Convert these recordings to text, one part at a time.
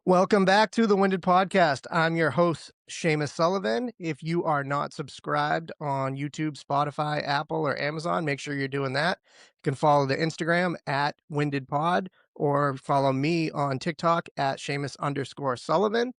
Welcome back to the Winded Podcast. I'm your host, Seamus Sullivan. If you are not subscribed on YouTube, Spotify, Apple, or Amazon, make sure you're doing that. You can follow the Instagram at Winded Pod or follow me on TikTok at Seamus_Sullivan.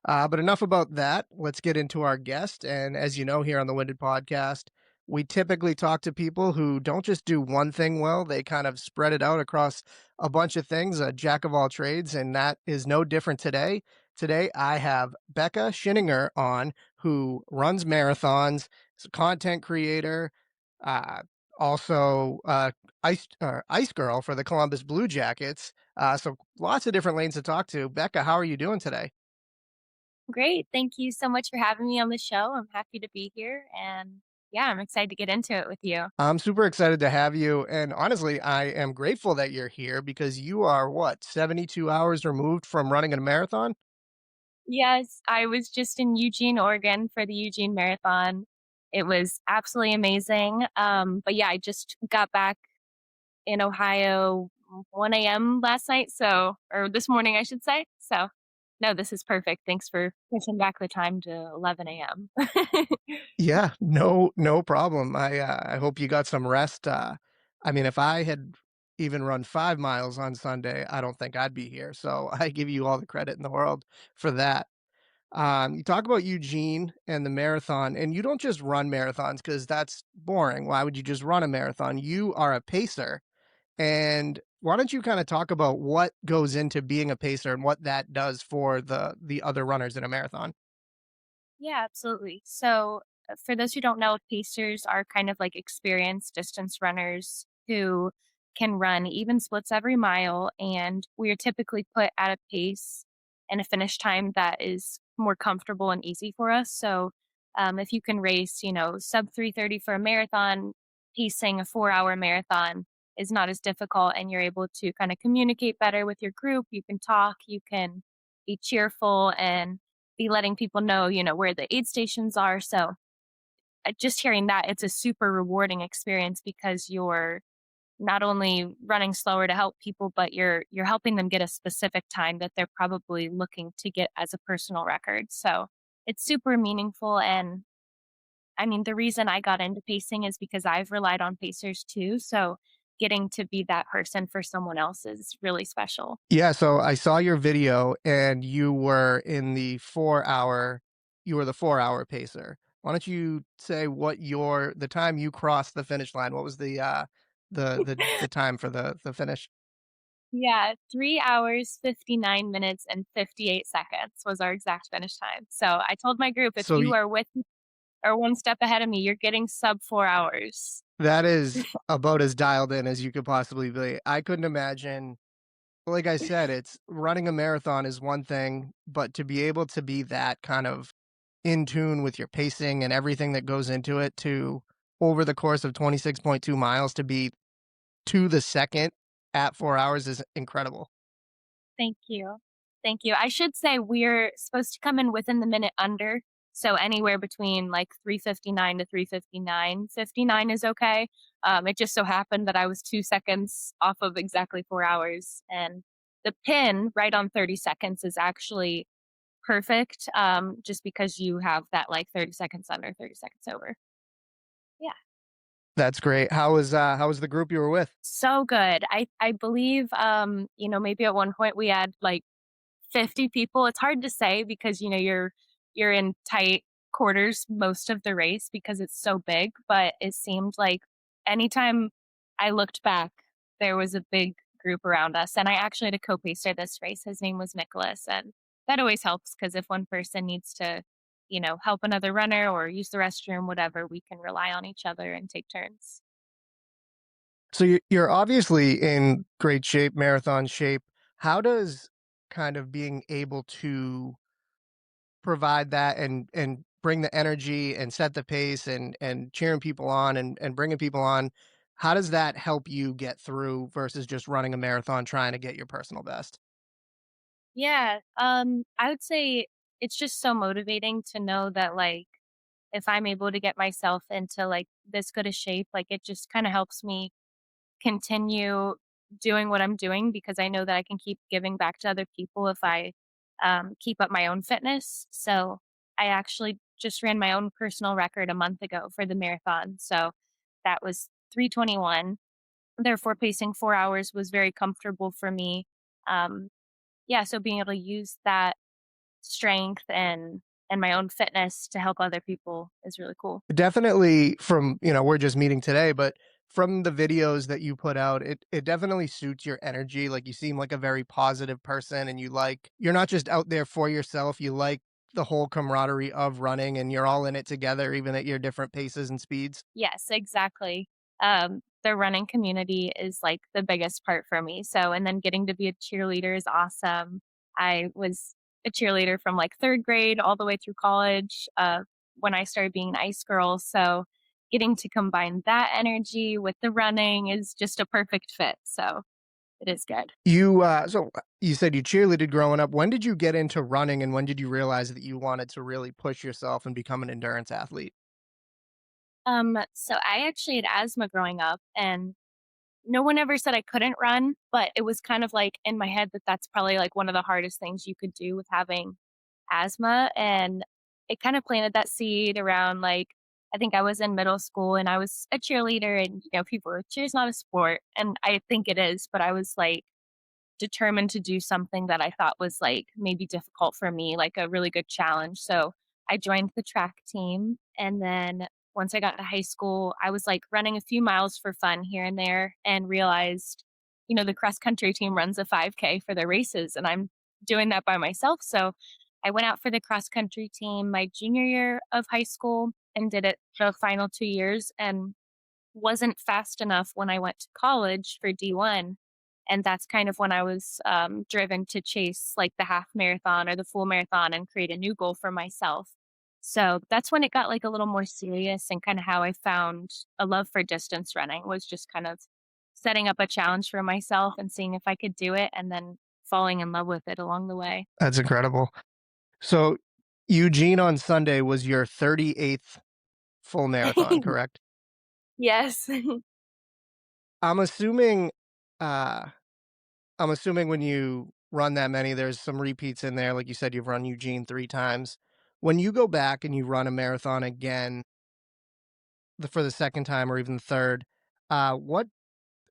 But enough about that. Let's get into our guest. And as you know, here on the Winded Podcast, we typically talk to people who don't just do one thing well, they kind of spread it out across a bunch of things, a jack of all trades. And that is no different today. Today, I have Bekah Schinninger on, who runs marathons, is a content creator, uh, also ice girl for the Columbus Blue Jackets. So lots of different lanes to talk to. Bekah, how are you doing today? Great. Thank you so much for having me on the show. I'm happy to be here. And yeah, I'm excited to get into it with you. I'm super excited to have you. And honestly, I am grateful that you're here because you are what, 72 hours removed from running a marathon? Yes, I was just in Eugene, Oregon for the Eugene Marathon. It was absolutely amazing. But yeah, I just got back in Ohio 1 a.m. last night. Or this morning, I should say. So, no, this is perfect. Thanks for pushing back the time to 11 a.m. Yeah, no problem. I hope you got some rest. I mean, if I had even run 5 miles on Sunday, I don't think I'd be here. So I give you all the credit in the world for that. You talk about Eugene and the marathon, and you don't just run marathons because that's boring. Why would you just run a marathon? You are a pacer. And why don't you kind of talk about what goes into being a pacer and what that does for the other runners in a marathon? Yeah, absolutely. For those who don't know, pacers are kind of like experienced distance runners who can run even splits every mile. And we are typically put at a pace and a finish time that is more comfortable and easy for us. If you can race, sub 3:30 for a marathon, pacing a 4 hour marathon is not as difficult, and you're able to kind of communicate better with your group. You can talk, you can be cheerful, and be letting people know, where the aid stations are. Just hearing that, it's a super rewarding experience because you're not only running slower to help people, but you're helping them get a specific time that they're probably looking to get as a personal record. So it's super meaningful. And I mean, the reason I got into pacing is because I've relied on pacers too. So getting to be that person for someone else is really special. Yeah, so I saw your video and you were the 4 hour pacer. Why don't you say what the time you crossed the finish line? What was the time for the finish? Yeah, 3 hours, 59 minutes, and 58 seconds was our exact finish time. So I told my group, if So you are with me or one step ahead of me, you're getting sub 4 hours. that is about as dialed in as you could possibly be. I couldn't imagine. Like I said, it's running a marathon is one thing, but to be able to be that kind of in tune with your pacing and everything that goes into it to over the course of 26.2 miles to be to the second at 4 hours is incredible. Thank you. Thank you. I should say we're supposed to come in within the minute under. So anywhere between like 3:59 to 3:59. 59 is okay. It just so happened that I was 2 seconds off of exactly 4 hours. And the pin right on 30 seconds is actually perfect, just because you have that like 30 seconds under, 30 seconds over. Yeah. That's great. How was the group you were with? So good. I believe, maybe at one point we had like 50 people. It's hard to say because, you're in tight quarters most of the race because it's so big, but it seemed like anytime I looked back, there was a big group around us. And I actually had a co-pacer this race. His name was Nicholas. And that always helps because if one person needs to, help another runner or use the restroom, whatever, we can rely on each other and take turns. So you're obviously in great shape, marathon shape. How does kind of being able to provide that and bring the energy and set the pace and cheering people on and bringing people on, how does that help you get through versus just running a marathon trying to get your personal best? Yeah, I would say it's just so motivating to know that, like, if I'm able to get myself into, like, this good a shape, like, it just kinda helps me continue doing what I'm doing because I know that I can keep giving back to other people if I, keep up my own fitness. So I actually just ran my own personal record a month ago for the marathon. So that was 3:21. Therefore, pacing 4 hours was very comfortable for me. Um, yeah, so being able to use that strength and my own fitness to help other people is really cool. Definitely from, we're just meeting today, but from the videos that you put out, it definitely suits your energy. Like you seem like a very positive person and you're not just out there for yourself, you like the whole camaraderie of running and you're all in it together even at your different paces and speeds. Yes, exactly. The running community is like the biggest part for me. So, and then getting to be a cheerleader is awesome. I was a cheerleader from like third grade all the way through college when I started being an ice girl. So, getting to combine that energy with the running is just a perfect fit. So, it is good. You said you cheerleaded growing up. When did you get into running and when did you realize that you wanted to really push yourself and become an endurance athlete? So I actually had asthma growing up, and no one ever said I couldn't run, but it was kind of like in my head that that's probably like one of the hardest things you could do with having asthma. And it kind of planted that seed around like, I think I was in middle school and I was a cheerleader, and, people were, cheer's not a sport. And I think it is, but I was like, determined to do something that I thought was like maybe difficult for me, like a really good challenge. So I joined the track team. And then once I got to high school, I was like running a few miles for fun here and there and realized, the cross country team runs a 5K for their races and I'm doing that by myself. So I went out for the cross country team my junior year of high school and did it the final 2 years and wasn't fast enough when I went to college for D1. And that's kind of when I was driven to chase like the half marathon or the full marathon and create a new goal for myself. So that's when it got like a little more serious and kind of how I found a love for distance running was just kind of setting up a challenge for myself and seeing if I could do it and then falling in love with it along the way. That's incredible. So Eugene on Sunday was your 38th full marathon, correct? Yes. I'm assuming uh I'm assuming when you run that many, there's some repeats in there. Like you said, you've run Eugene 3 times. When you go back and you run a marathon again for the second time or even the third, what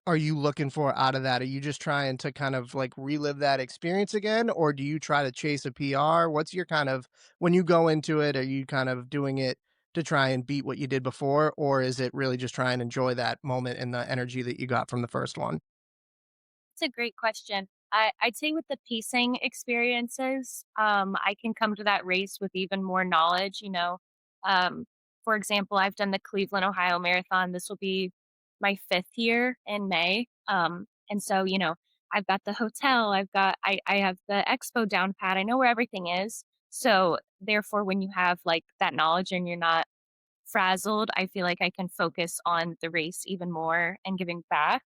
are you looking for out of that? Are you just trying to kind of like relive that experience again, or do you try to chase a PR? What's your kind of when you go into it, are you kind of doing it to try and beat what you did before, or is it really just try and enjoy that moment and the energy that you got from the first one? It's a great question. I'd say with the pacing experiences, I can come to that race with even more knowledge. Um, for example, I've done the Cleveland, Ohio Marathon. This will be my fifth year in May. And so, I've got the hotel, I have the expo down pat. I know where everything is. So therefore, when you have like that knowledge and you're not frazzled, I feel like I can focus on the race even more and giving back.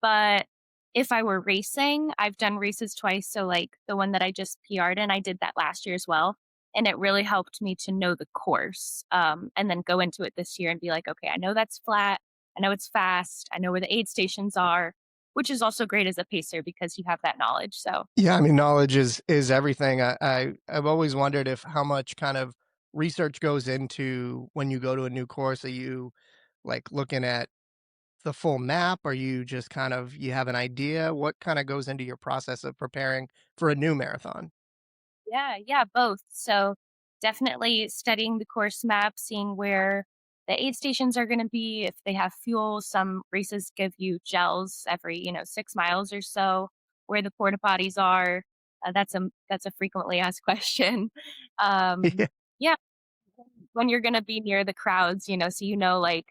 But if I were racing, I've done races twice, so, like, the one that I just PR'd in, I did that last year as well, and it really helped me to know the course, and then go into it this year and be like, "Okay, I know that's flat, I know it's fast, I know where the aid stations are," which is also great as a pacer because you have that knowledge, so Yeah, I mean, knowledge is everything. I've always wondered if how much kind of research goes into when you go to a new course. Are you like looking at the full map? Are you just kind of you have an idea? What kind of goes into your process of preparing for a new marathon? yeah, yeah, both. So definitely studying the course map, seeing where the aid stations are going to be, if they have fuel. Some races give you gels every, 6 miles or so. Where the porta potties are, that's a frequently asked question. Um, Yeah. yeah, when you're going to be near the crowds, so like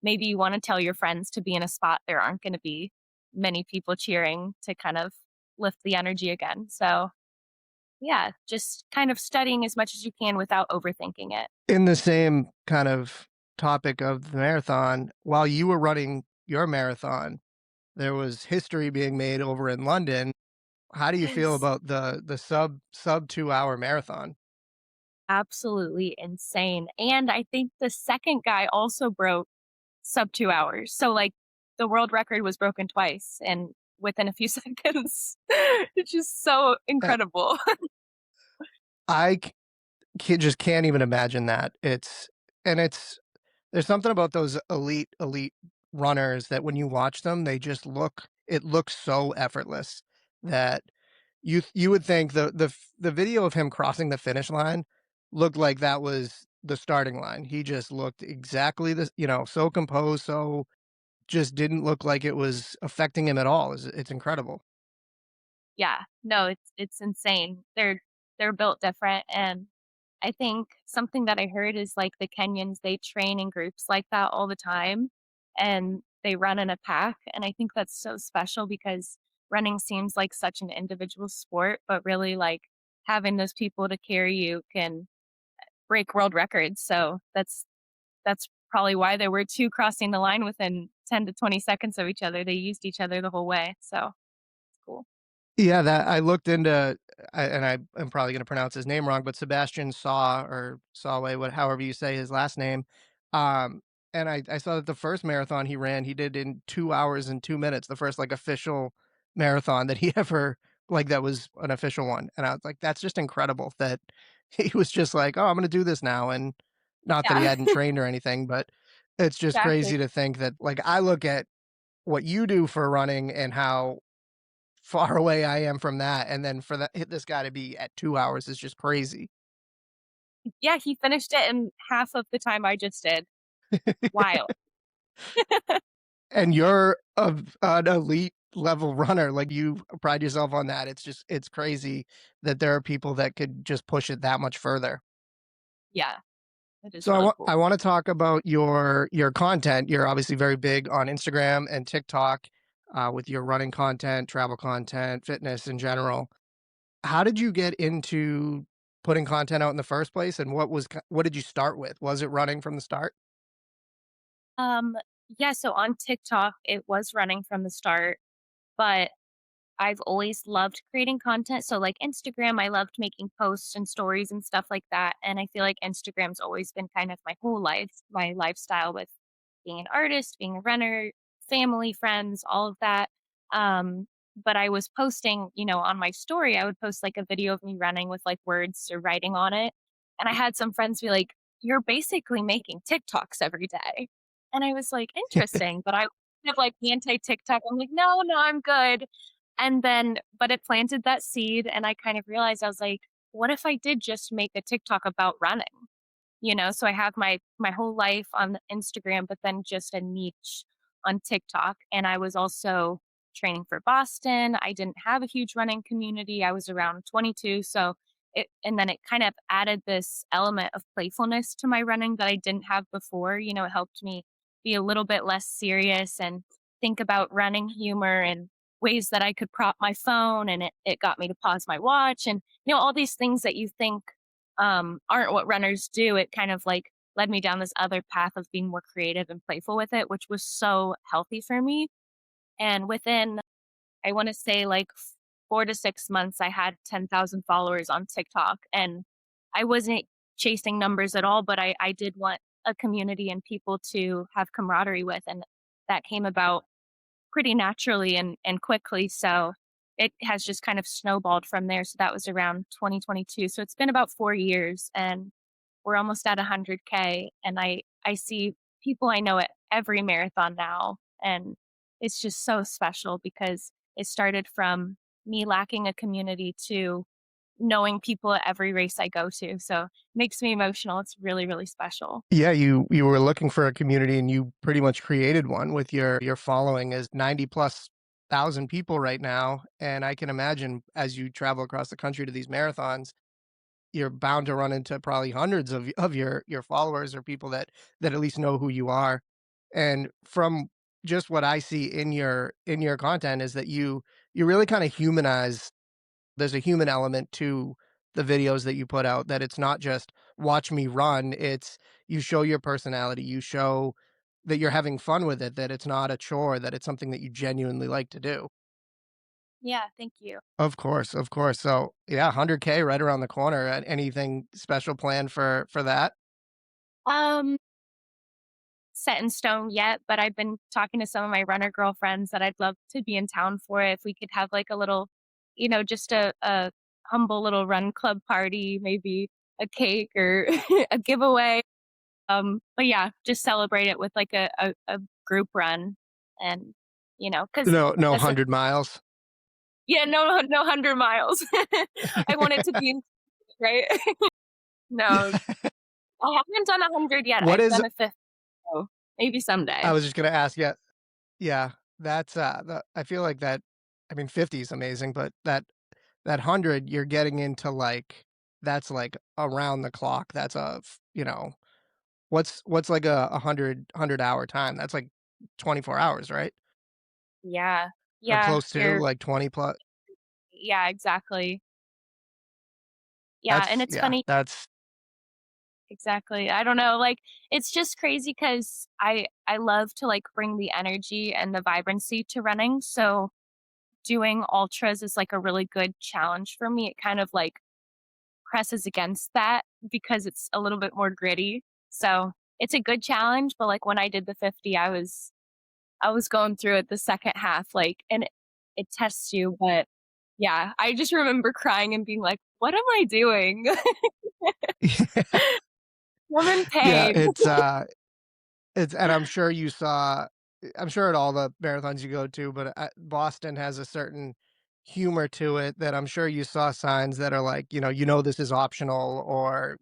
maybe you want to tell your friends to be in a spot there aren't going to be many people cheering to kind of lift the energy again. So yeah, just kind of studying as much as you can without overthinking it. In the same kind of topic of the marathon, while you were running your marathon, there was history being made over in London. How do you feel Yes. about the sub 2 hour marathon? Absolutely insane. And I think the second guy also broke sub 2 hours. So, like, the world record was broken twice and within a few seconds. It's just so Uh, incredible. I just can't even imagine that. It's there's something about those elite runners that when you watch them, they just it looks so effortless that you would think the video of him crossing the finish line looked like that was the starting line. He just looked exactly so composed, so just didn't look like it was affecting him at all. It's incredible. Yeah, no, it's insane. They're built different, and I think something that I heard is, like, the Kenyans, they train in groups like that all the time, and they run in a pack, and I think that's so special because running seems like such an individual sport, but really, like, having those people to carry you can break world records, so that's probably why there were 2 crossing the line within 10 to 20 seconds of each other. They used each other the whole way, so it's cool. Yeah, that I looked into, and I'm probably gonna pronounce his name wrong, but Sebastian Saw or Sawway, however you say his last name. Um, and I saw that the first marathon he ran, he did in 2 hours and 2 minutes, the first, like, official marathon that he ever that was an official one, and I was like, "That's just incredible that he was just like, 'Oh, I'm gonna do this now,' and not that he Yeah, hadn't trained or anything, but it's just exactly. crazy to think that like, I look at what you do for running and how far away I am from that, and then for this guy to be at 2 hours is just crazy. Yeah, he finished it in half of the time I just did. Wild. And you're an elite level runner, like, you pride yourself on that. It's crazy that there are people that could just push it that much further. Yeah, it is So really I cool. wanna talk about your content. You're obviously very big on Instagram and TikTok, with your running content, travel content, fitness in general. How did you get into putting content out in the first place, and what did you start with? Was it running from the start? Um, yeah, so on TikTok, it was running from the start, but I've always loved creating content. So, like Instagram, I loved making posts and stories and stuff like that. And I feel like Instagram's always been kind of my whole life, my lifestyle with being an artist, being a runner, family, friends, all of that. But I was posting, on my story, I would post like a video of me running with like words or writing on it. And I had some friends be like, "You're basically making TikToks every day." And I was like, interesting. But I kind of like anti TikTok. I'm like, no, no, I'm good. And then but it planted that seed, and I kind of realized I was like, "What if I did just make a TikTok about running?" So I have my whole life on Instagram, but then just a niche on TikTok, and I was also training for Boston. I didn't have a huge running community. I was around 22, so it kind of added this element of playfulness to my running that I didn't have before. It helped me be a little bit less serious and think about running humor and ways that I could prop my phone, and it got me to pause my watch, and all these things that you think aren't what runners do. It kind of like led me down this other path of being more creative and playful with it, which was so healthy for me. And within, I want to say like 4 to 6 months, I had 10,000 followers on TikTok. And I wasn't chasing numbers at all, but I did want a community and people to have camaraderie with. And that came about pretty naturally and quickly, so it has just kind of snowballed from there, so that was around 2022, so it's been about 4 years, and we're almost at 100K, and I see people I know at every marathon now, and it's just so special because it started from me lacking a community to knowing people at every race I go to, so makes me emotional, it's really, really special. Yeah, you were looking for a community and you pretty much created one with your following is 90 plus thousand people right now. And I can imagine as you travel across the country to these marathons, you're bound to run into probably hundreds of your followers or people that at least know who you are. And from just what I see in your content is that you really kind of humanize there's a human element to the videos that you put out, that it's not just watch me run, it's you show your personality, you show that you're having fun with it, that it's not a chore, that it's something that you genuinely like to do. Yeah, thank you. Of course, of course. So, yeah, 100K right around the corner. Anything special planned for that? Um Set in stone yet, but I've been talking to some of my runner girlfriends that I'd love to be in town for it if we could have like a little, just a humble little run club party, maybe a cake or a giveaway. But yeah, just celebrate it with like a group run and, because No, no as a 100 miles. yeah, no 100 miles. I want it to be right? No, I haven't done 100 yet. What I've is done a 50, so maybe I someday. was just gonna ask, yeah, that's, I feel like that I mean, 50 is amazing, but that 100, you're getting into, like that's, like, around the clock. That's a f what's like a 100-hour time? That's, like, 24 hours, right? Yeah. Or Yeah, close to, like, 20 plus. yeah, exactly. Yeah, and it's funny. That's Exactly. I don't know, like, it's just crazy because I love to, like, bring the energy and the vibrancy to running, so doing ultras is, like, a really good challenge for me. It kind of, like, presses against that because it's a little bit more gritty. So, it's a good challenge, but, like, when I did the 50, I was going through it the second half, like, and it tests you, but yeah, I just remember crying and being like, "What am I doing? I'm in yeah, pain." it's and I'm sure at all the marathons you go to, but, Boston has a certain humor to it that I'm sure you saw signs that are like, this is optional or,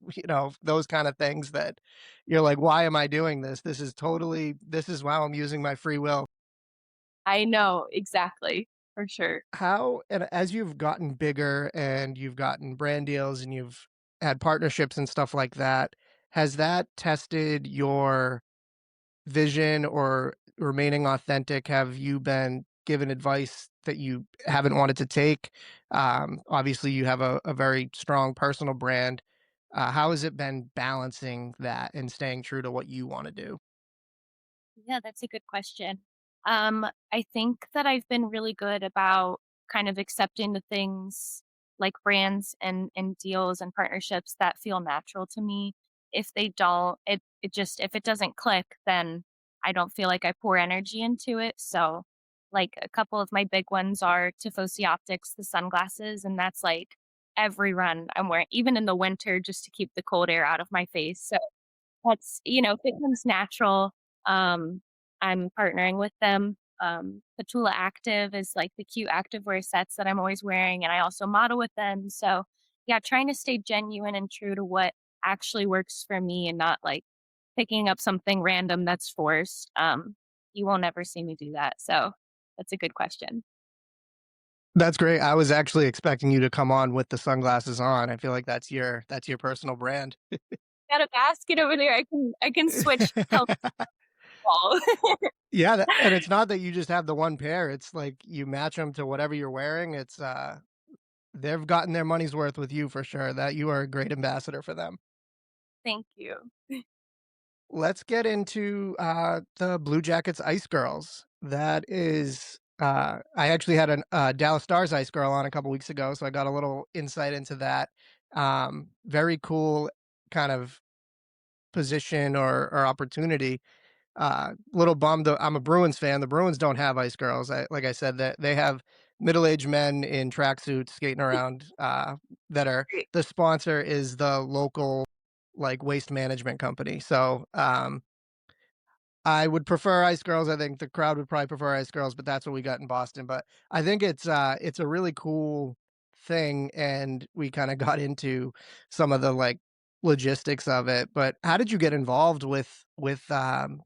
those kinda things that you're like, "Why am I doing this? This is wow, I'm using my free will." I know, exactly, for sure. How and as you've gotten bigger and you've gotten brand deals and you've had partnerships and stuff like that, has that tested your vision or remaining authentic? Have you been given advice that you haven't wanted to take? Obviously, you have a very strong personal brand. How has it been balancing that and staying true to what you want to do? Yeah, that's a good question. I think that I've been really good about kind of accepting the things like brands and deals and partnerships that feel natural to me. If they don't, it just if it doesn't click, then I don't feel like I pour energy into it. So like a couple of my big ones are Tifosi Optics, the sunglasses, and that's like every run I'm wearing, even in the winter, just to keep the cold air out of my face. So that's if it comes natural, um, I'm partnering with them. Petula Active is like the cute activewear sets that I'm always wearing, and I also model with them. So, yeah, trying to stay genuine and true to what actually works for me and not like picking up something random that's forced. You won't ever see me do that. So, that's a good question. That's great. I was actually expecting you to come on with the sunglasses on. I feel like that's your personal brand. Got a basket over there. I can switch colors. Yeah, and it's not that you just have the one pair, it's like you match them to whatever you're wearing, they've gotten their money's worth with you for sure, that you are a great ambassador for them. Thank you. Let's get into, the Blue Jackets Ice Girls. That is, I actually had a Dallas Stars Ice Girl on a couple weeks ago, so I got a little insight into that. Very cool kind of position or opportunity. Little bummed that I'm a Bruins fan. The Bruins don't have ice girls. Like I said, that they have middle-aged men in tracksuits skating around. That are Great. the sponsor is the local like waste management company. So I would prefer ice girls. I think the crowd would probably prefer ice girls, but that's what we got in Boston. But I think it's a really cool thing, and we kind of got into some of the like logistics of it. But how did you get involved with the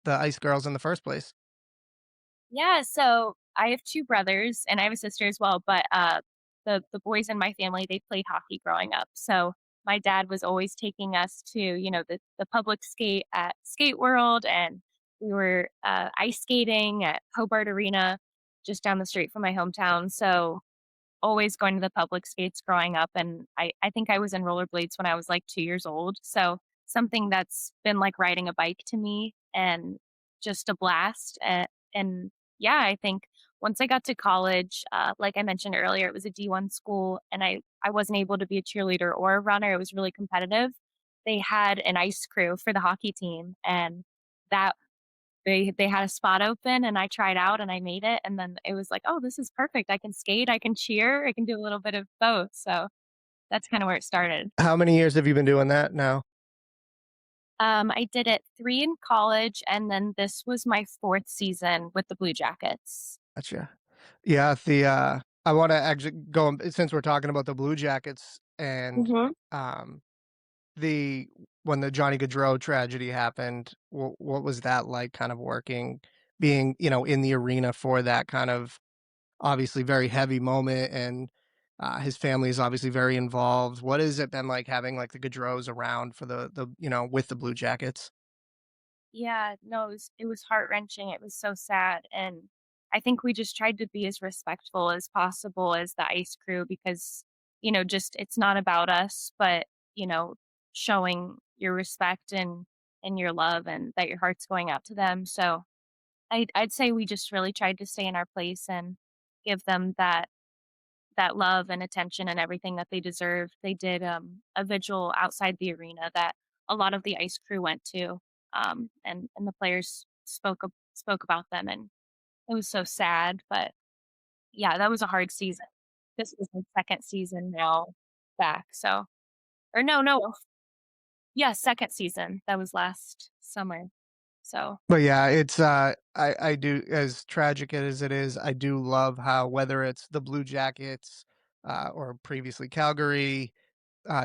ice girls in the first place? Yeah, so I have 2 brothers and I have a sister as well, but, the boys in my family, they played hockey growing up, so my dad was always taking us to, the public skate at Skate World, and we were, ice skating at Hobart Arena just down the street from my hometown, so always going to the public skates growing up, and I think I was in rollerblades when I was, like, 2 years old, so something that's been like riding a bike to me and just a blast, and yeah, I think once I got to college, like I mentioned earlier, it was a D1 school, and I wasn't able to be a cheerleader or a runner, it was really competitive. They had an ice crew for the hockey team, and that they had a spot open and I tried out and I made it, and then it was like, "Oh, this is perfect. I can skate, I can cheer, I can do a little bit of both." So, That's kinda where it started. How many years have you been doing that now? I did it 3 in college, and then this was my 4th season with the Blue Jackets. Gotcha. Yeah, I wanna actually go since we're talking about the Blue Jackets and, Mhm. um, the when the Johnny Gaudreau tragedy happened, what was that like kind of working being, in the arena for that kind of obviously very heavy moment and, his family is obviously very involved. What has it been like having, like, the Gaudreaus around for with the Blue Jackets? Yeah, no, it was heart-wrenching, it was so sad, and I think we just tried to be as respectful as possible as the ice crew because, just it's not about us, but, you know, showing your respect and your love and that your heart's going out to them, so I'd say we just really tried to stay in our place and give them that love and attention and everything that they deserve. They did, a vigil outside the arena that a lot of the ice crew went to, and the players spoke about them, and it was so sad, but yeah, that was a hard season. This was my 2nd season now back, so or no. Yeah, 2nd season. That was last summer. So, But yeah, it's, I do as tragic as it is, I do love how whether it's the Blue Jackets, or previously Calgary,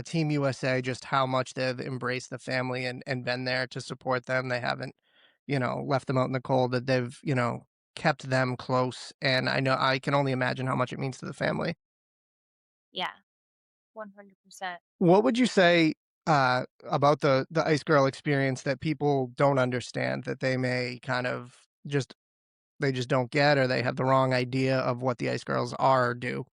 Team USA, just how much they've embraced the family and been there to support them. They haven't, left them out in the cold, that they've, kept them close, and I know I can only imagine how much it means to the family. yeah, 100%. What would you say, about the Ice Girl experience that people don't understand, that they may kind of they just don't get or they have the wrong idea of what the Ice Girls are or do?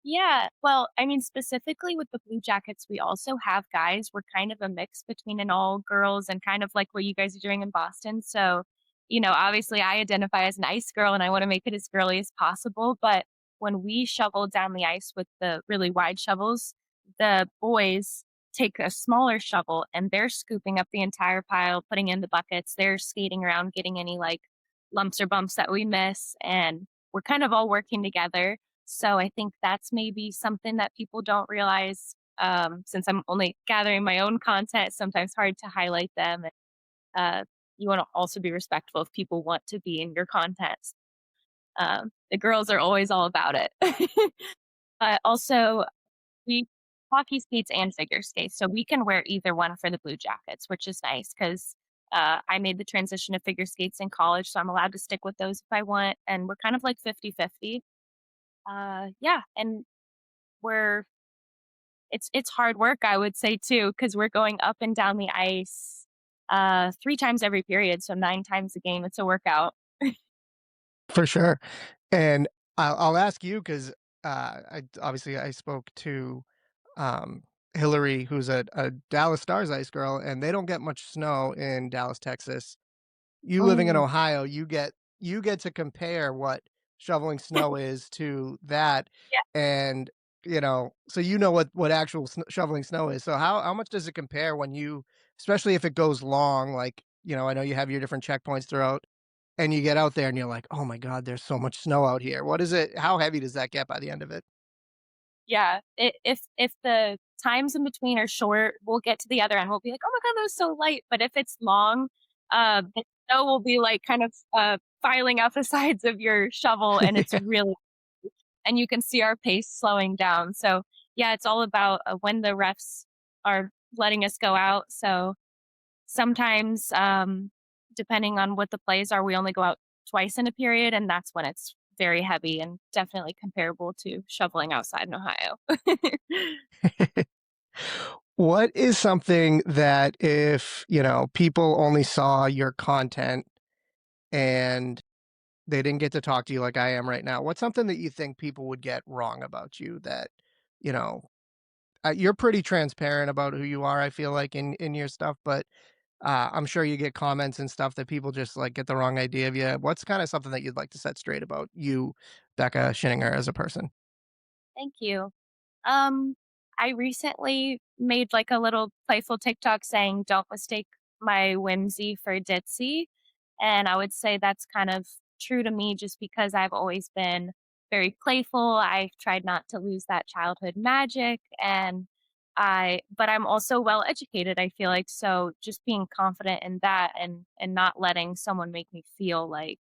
Yeah, well, I mean, specifically with the Blue Jackets, we also have guys. We're kind of a mix between an all girls and kind of like what you guys are doing in Boston. So, obviously I identify as an ice girl and I want to make it as girly as possible. But when we shovel down the ice with the really wide shovels, the boys take a smaller shovel and they're scooping up the entire pile, putting in the buckets. They're skating around, getting any like lumps or bumps that we miss. And we're kind of all working together, so I think that's maybe something that people don't realize, since I'm only gathering my own content, it's sometimes hard to highlight them. And, you wanna also be respectful if people want to be in your content. The girls are always all about it. Also, we hockey skates and figure skates, so we can wear either one for the Blue Jackets, which is nice 'cause, I made the transition to figure skates in college, so I'm allowed to stick with those if I want, and we're kind of like 50-50. Yeah, and we're it's hard work, I would say too, because 'cause we're going up and down the ice, 3 times every period, so 9 times a game, it's a workout. For sure. And I'll ask you 'cause, I obviously I spoke to, um, Hillary, who's a Dallas Stars ice girl, and they don't get much snow in Dallas, Texas. You living in Mm. Ohio, you get to compare what shoveling snow is to that, Yeah, and, so what actual shoveling snow is. So how much does it compare when you especially if it goes long, like, I know you have your different checkpoints throughout, and you get out there and you're like, "Oh my god, there's so much snow out here." What is it how heavy does that get by the end of it? yeah, if the times in between are short, we'll get to the other end, we'll be like, "Oh my god, that was so light," but if it's long, the snow will be, like, kind of, filing out the sides of your shovel, and it's Yeah. really and you can see our pace slowing down. So, yeah, it's all about, when the refs are letting us go out. So, sometimes, depending on what the plays are, we only go out twice in a period, and that's when it's very heavy and definitely comparable to shoveling outside in Ohio. What is something that if, people only saw your content and they didn't get to talk to you like I am right now, what's something that you think people would get wrong about you that, you know, you're pretty transparent about who you are, I feel like in your stuff, but I'm sure you get comments and stuff that people just like get the wrong idea of you. What's kind of something that you'd like to set straight about you, Becca Shinninger, as a person? Thank you. Um, I recently made like a little playful TikTok saying, "Don't mistake my whimsy for ditzy." And I would say that's kind of true to me just because I've always been very playful. I've tried not to lose that childhood magic, and but I'm also well educated, I feel like, so just being confident in that and not letting someone make me feel like,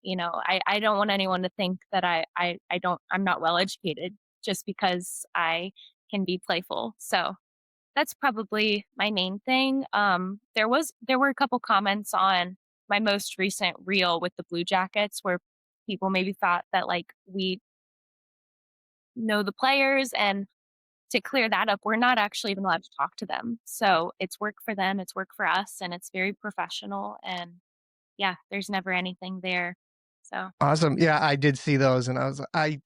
I don't want anyone to think that I'm not well educated just because I can be playful. So that's probably my main thing. There were a couple comments on my most recent reel with the Blue Jackets where people maybe thought that like we know the players, and to clear that up, we're not actually even allowed to talk to them. So it's work for them, it's work for us, and it's very professional. And yeah, there's never anything there. So Awesome. Yeah, I did see those and I was I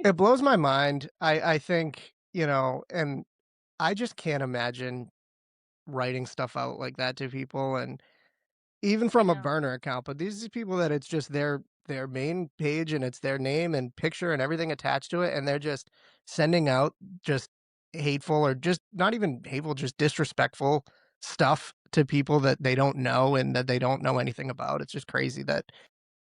it blows my mind. I think, and I just can't imagine writing stuff out like that to people, and even I from a know. burner account, but these are people that it's just their main page and it's their name and picture and everything attached to it, and they're just sending out just hateful or just not even hateful, just disrespectful stuff to people that they don't know and that they don't know anything about. It's just crazy that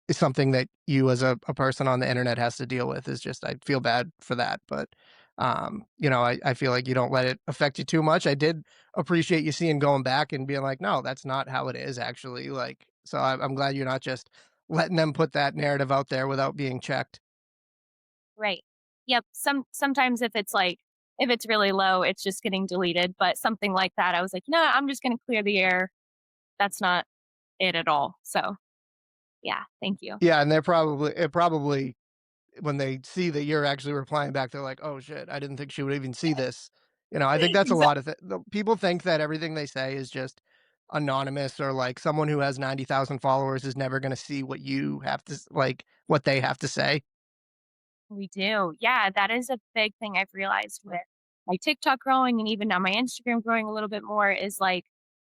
is something that you as a person on the internet has to deal with. Is just I feel bad for that, but, I feel like you don't let it affect you too much. I did appreciate you seeing going back and being like, "No, that's not how it is actually," like, so I'm glad you're not just letting them put that narrative out there without being checked. Right. Yep. Sometimes if it's really low, it's just getting deleted. But something like that, I was like, no, I'm just gonna clear the air. That's not it at all. So yeah, thank you. Yeah, and they're probably when they see that you're actually replying back, they're like, "Oh shit, I didn't think she would even see this." I think that's a Exactly. lot of people think that everything they say is just anonymous or like someone who has 90,000 followers is never going to see what you have to like what they have to say. We do. Yeah, that is a big thing I've realized with my TikTok growing and even now my Instagram growing a little bit more is like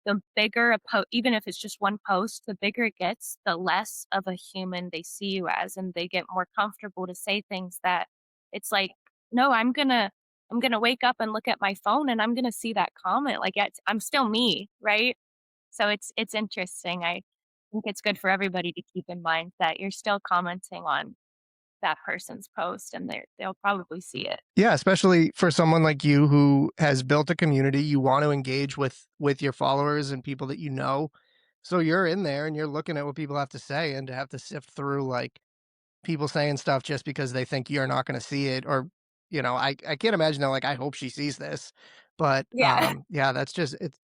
the bigger a post, even if it's just one post, the bigger it gets, the less of a human they see you as, and they get more comfortable to say things that it's like, no, I'm gonna wake up and look at my phone and I'm gonna see that comment. Like I'm still me, right? So it's interesting. I think it's good for everybody to keep in mind that you're still commenting on that person's post and they'll probably see it. Yeah, especially for someone like you who has built a community, you want to engage with your followers and people that you know. So you're in there and you're looking at what people have to say, and to have to sift through like people saying stuff just because they think you're not gonna see it, or, I can't imagine they're like, "I hope she sees this." But, Yeah. yeah, that's just it's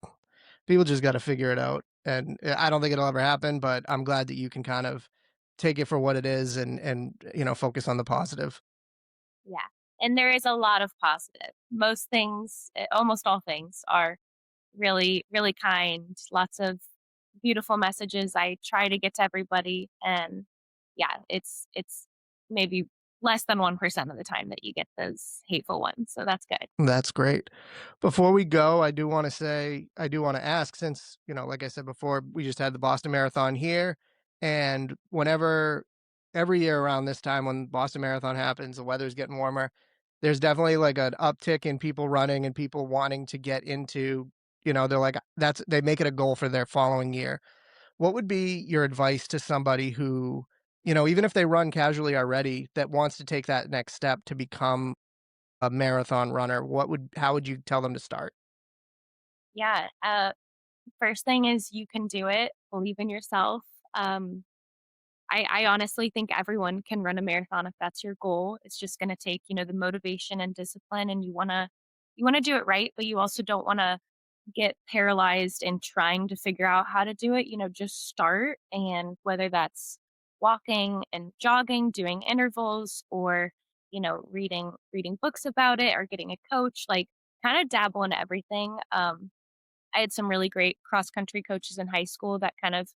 people just gotta figure it out, and, I don't think it'll ever happen, but I'm glad that you can kind of take it for what it is and, focus on the positive. Yeah. And there is a lot of positive. Most things, almost all things are really, really kind. Lots of beautiful messages. I try to get to everybody. And yeah, it's maybe less than 1% of the time that you get those hateful ones. So that's good. That's great. Before we go, I do wanna ask since, like I said before, we just had the Boston Marathon here, and every year around this time when Boston Marathon happens, the weather's getting warmer, there's definitely, like, an uptick in people running and people wanting to get into, they're like they make it a goal for their following year. What would be your advice to somebody who, even if they run casually already, that wants to take that next step to become a marathon runner, how would you tell them to start? Yeah. First thing is you can do it. Believe in yourself. Um, I honestly think everyone can run a marathon if that's your goal. It's just going to take, the motivation and discipline, and you want to do it right, but you also don't want to get paralyzed in trying to figure out how to do it. Just start, and whether that's walking and jogging, doing intervals, or, reading books about it or getting a coach, like kind of dabble in everything. I had some really great cross country coaches in high school that kind of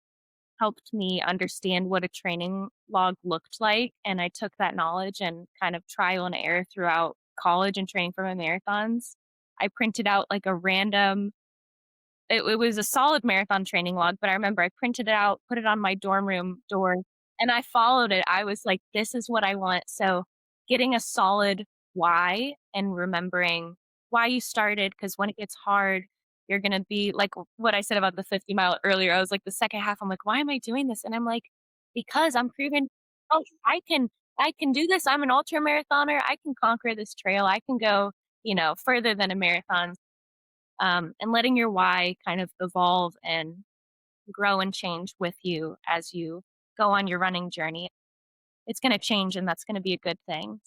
helped me understand what a training log looked like, and I took that knowledge and kind of trial and error throughout college and training for my marathons. I printed out like a random it was a solid marathon training log, but I remember I printed it out, put it on my dorm room door, and I followed it. I was like, "This is what I want." So, getting a solid why and remembering why you started, because when it gets hard, you're gonna be like what I said about the 50-mile earlier. I was like, the second half, I'm like, "Why am I doing this?" And I'm like, "Because I'm proving, oh, I can I can do this. I'm an ultra marathoner. I can conquer this trail. I can go, further than a marathon. And letting your why kind of evolve and grow and change with you as you go on your running journey. It's going to change, and that's going to be a good thing.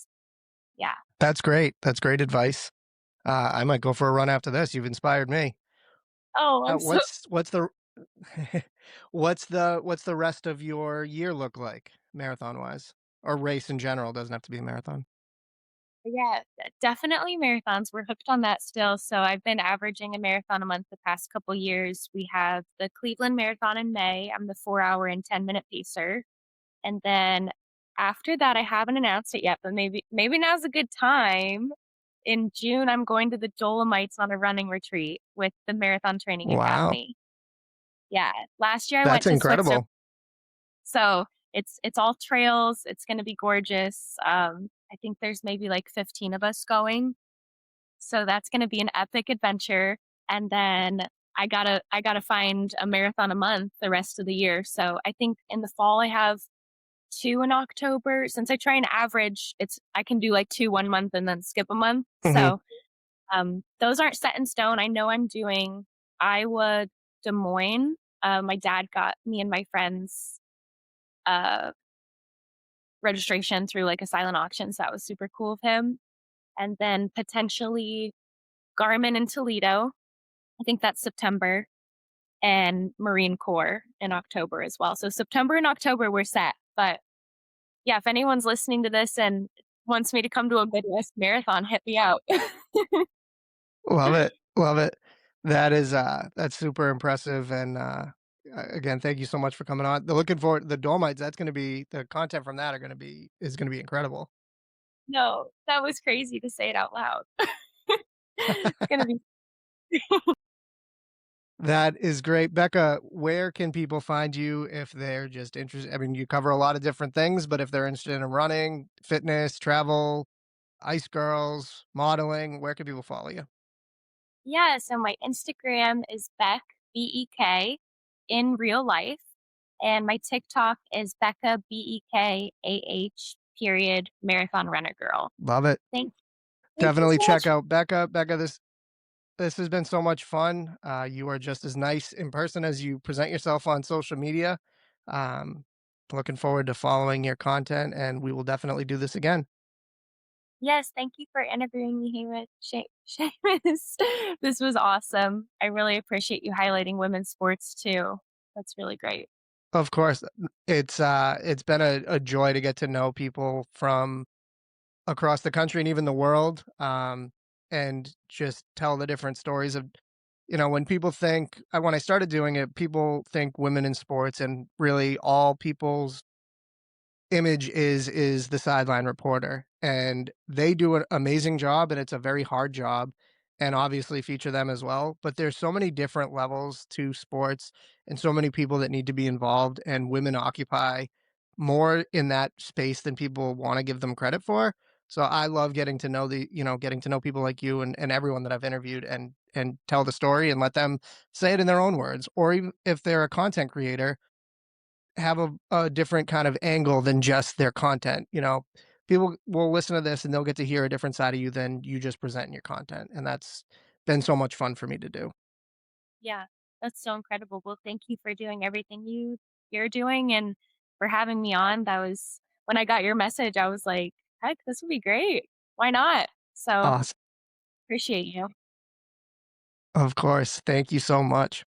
Yeah. That's great. That's great advice. I might go for a run after this. You've inspired me. Oh, I'm so What's the what's the rest of your year look like marathon wise, or race in general? Doesn't have to be a marathon. Yeah, definitely marathons. We're hooked on that still. So I've been averaging a marathon a month the past couple years. We have the Cleveland Marathon in May. I'm the 4 hour and 10-minute pacer. And then after that, I haven't announced it yet, but maybe now's a good time. In June, I'm going to the Dolomites on a running retreat with the Marathon Training Wow, Academy. Yeah, last year I that's went to Switzerland, incredible. so it's all trails. It's going to be gorgeous. I think there's maybe like 15 of us going, so that's going to be an epic adventure. And then I gotta find a marathon a month the rest of the year. So I think in the fall I have two in October. Since I try and average, I can do like two 1 month and then skip a month. Mhm. So those aren't set in stone. I know I'm doing Iowa, Des Moines. My dad got me and my friends uh, registration through like a silent auction, so that was super cool of him. And then potentially Garmin in Toledo. I think that's September, and Marine Corps in October as well. So September and October we're set. But yeah, if anyone's listening to this and wants me to come to a Midwest marathon, hit me out. Love it, love it. That's super impressive, and, again, thank you so much for coming on. The looking forward the Dolomites, that's gonna be the content from that are gonna be is gonna be incredible. No, that was crazy to say it out loud. It's gonna be That is great. Becca, where can people find you if they're just interested? I mean, you cover a lot of different things, but if they're interested in running, fitness, travel, ice girls, modeling, where can people follow you? Yeah, so my Instagram is Beck, BEK, in real life, and my TikTok is Becca, BEKAH, period, marathon runner girl. Love it. Thank thank you Definitely so check much. out Becca. Becca, this has been so much fun. You are just as nice in person as you present yourself on social media. Um, Looking forward to following your content, and we will definitely do this again. Yes, thank you for interviewing me, Seamus. This was awesome. I really appreciate you highlighting women's sports too. That's really great. Of course, it's been a joy to get to know people from across the country and even the world, and just tell the different stories of, when people think, when I started doing it, people think women in sports, and really all people's image is the sideline reporter, and they do an amazing job, and it's a very hard job, and obviously feature them as well. But there's so many different levels to sports, and so many people that need to be involved, and women occupy more in that space than people want to give them credit for. So I love getting to know people like you and everyone that I've interviewed, and tell the story and let them say it in their own words, or even if they're a content creator, have a different kind of angle than just their content. People will listen to this and they'll get to hear a different side of you than you just present in your content, and that's been so much fun for me to do. Yeah, that's so incredible. Well, thank you for doing everything you're doing and for having me on. That was when I got your message, I was like, heck, this would be great. Why not? So Awesome. appreciate you. Of course. Thank you so much.